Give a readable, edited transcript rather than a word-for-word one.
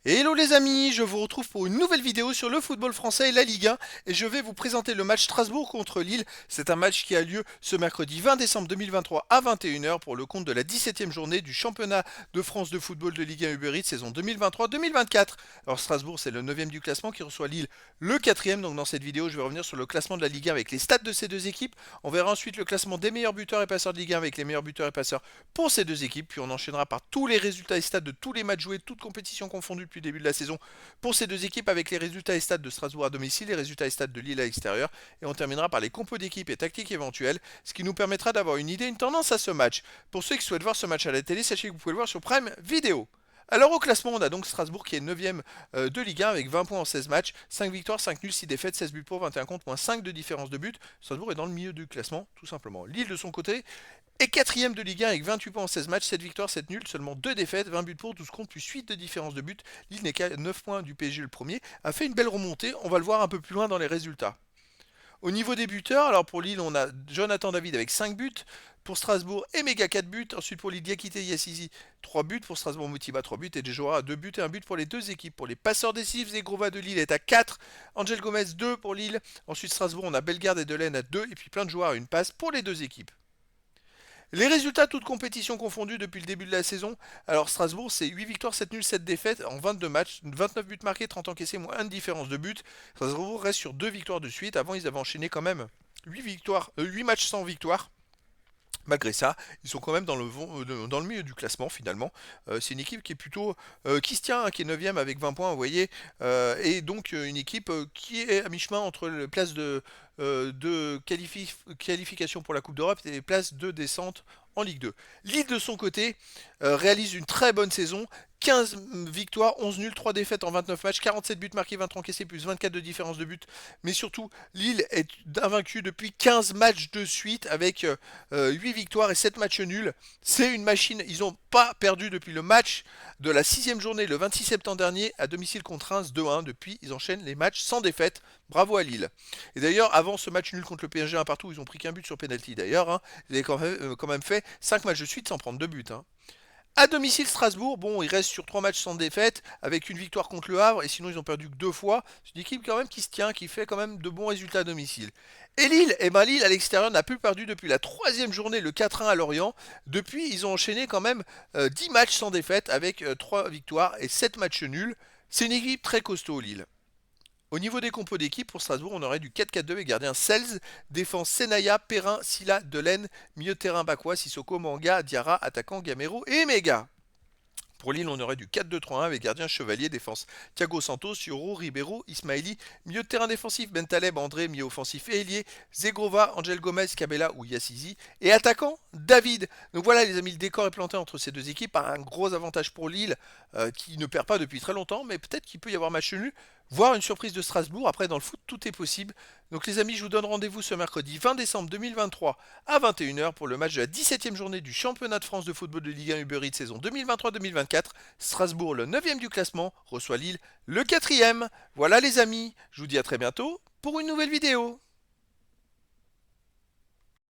Hello les amis, je vous retrouve pour une nouvelle vidéo sur le football français et la Ligue 1 et je vais vous présenter le match Strasbourg contre Lille. C'est un match qui a lieu ce mercredi 20 décembre 2023 à 21 h pour le compte de la 17e journée du championnat de France de football de Ligue 1 Uber Eats saison 2023-2024. Alors Strasbourg c'est le 9e du classement qui reçoit Lille le 4e, donc dans cette vidéo je vais revenir sur le classement de la Ligue 1 avec les stats de ces deux équipes. On verra ensuite le classement des meilleurs buteurs et passeurs de Ligue 1 avec les meilleurs buteurs et passeurs pour ces deux équipes, puis on enchaînera par tous les résultats et stats de tous les matchs joués, toutes compétitions confondues depuis le début de la saison pour ces deux équipes avec les résultats et stats de Strasbourg à domicile, les résultats et stats de Lille à l'extérieur. Et on terminera par les compos d'équipe et tactiques éventuelles, ce qui nous permettra d'avoir une idée, une tendance à ce match. Pour ceux qui souhaitent voir ce match à la télé, sachez que vous pouvez le voir sur Prime Vidéo. Alors au classement, on a donc Strasbourg qui est 9ème de Ligue 1 avec 20 points en 16 matchs, 5 victoires, 5 nuls, 6 défaites, 16 buts pour, 21 contre, moins 5 de différence de but. Strasbourg est dans le milieu du classement, tout simplement. Lille de son côté est 4ème de Ligue 1 avec 28 points en 16 matchs, 7 victoires, 7 nuls, seulement 2 défaites, 20 buts pour, 12 contre, plus 8 de différence de but. Lille n'est qu'à 9 points du PSG le premier, a fait une belle remontée, on va le voir un peu plus loin dans les résultats. Au niveau des buteurs, alors pour Lille, on a Jonathan David avec 5 buts. Pour Strasbourg, Emega 4 buts. Ensuite pour Lille, Diakité Yassizi 3 buts. Pour Strasbourg, Moutiba 3 buts. Et Dejora 2 buts et 1 but pour les deux équipes. Pour les passeurs décisifs, Zegrova de Lille est à 4. Angel Gomez 2 pour Lille. Ensuite Strasbourg, on a Bellegarde et Delaine à 2. Et puis plein de joueurs à une passe pour les deux équipes. Les résultats, toutes compétitions confondues depuis le début de la saison. Alors Strasbourg, c'est 8 victoires, 7 nuls, 7 défaites en 22 matchs, 29 buts marqués, 30 encaissés, moins 1 de différence de but. Strasbourg reste sur 2 victoires de suite. Avant, ils avaient enchaîné quand même 8 matchs sans victoire. Malgré ça, ils sont quand même dans le milieu du classement finalement. C'est une équipe qui est plutôt qui se tient, hein, qui est 9ème avec 20 points, vous voyez. Et donc une équipe qui est à mi-chemin entre les places de qualification pour la Coupe d'Europe et les places de descente en Ligue 2. Lille de son côté réalise une très bonne saison. 15 victoires, 11 nuls, 3 défaites en 29 matchs, 47 buts marqués, 20 encaissés, plus 24 de différence de but. Mais surtout, Lille est invaincue depuis 15 matchs de suite avec 8 victoires et 7 matchs nuls. C'est une machine, ils n'ont pas perdu depuis le match de la 6ème journée le 26 septembre dernier à domicile contre Reims 2-1. Depuis, ils enchaînent les matchs sans défaite. Bravo à Lille. Et d'ailleurs, avant ce match nul contre le PSG 1 partout, ils ont pris qu'un but sur penalty d'ailleurs. Hein. Ils avaient quand même fait 5 matchs de suite sans prendre de but. Hein. À domicile, Strasbourg, bon, ils restent sur 3 matchs sans défaite, avec une victoire contre le Havre, et sinon ils ont perdu que 2 fois. C'est une équipe quand même qui se tient, qui fait quand même de bons résultats à domicile. Et Lille, eh ben Lille à l'extérieur n'a plus perdu depuis la 3ème journée, le 4-1 à Lorient. Depuis, ils ont enchaîné quand même 10 matchs sans défaite, avec 3 victoires et 7 matchs nuls. C'est une équipe très costaud, Lille. Au niveau des compos d'équipe, pour Strasbourg, on aurait du 4-4-2 avec gardien Selz, défense Senaya, Perrin, Silla, Delaine, milieu de terrain Bakwa, Sissoko, Manga, Diarra, attaquant Gamero et Mega. Pour Lille, on aurait du 4-2-3-1 avec gardien Chevalier, défense Thiago Santos, Yoro, Ribeiro, Ismaili, milieu de terrain défensif Bentaleb, André, milieu offensif et ailier, Zegrova, Angel Gomez, Cabella ou Yassizi, et attaquant David. Donc voilà les amis, le décor est planté entre ces deux équipes, un gros avantage pour Lille qui ne perd pas depuis très longtemps, mais peut-être qu'il peut y avoir match nul, voire une surprise de Strasbourg. Après dans le foot tout est possible. Donc les amis, je vous donne rendez-vous ce mercredi 20 décembre 2023 à 21 h pour le match de la 17e journée du championnat de France de football de Ligue 1 Uber Eats saison 2023-2024. Strasbourg, le 9e du classement, reçoit Lille, le 4e. Voilà les amis, je vous dis à très bientôt pour une nouvelle vidéo.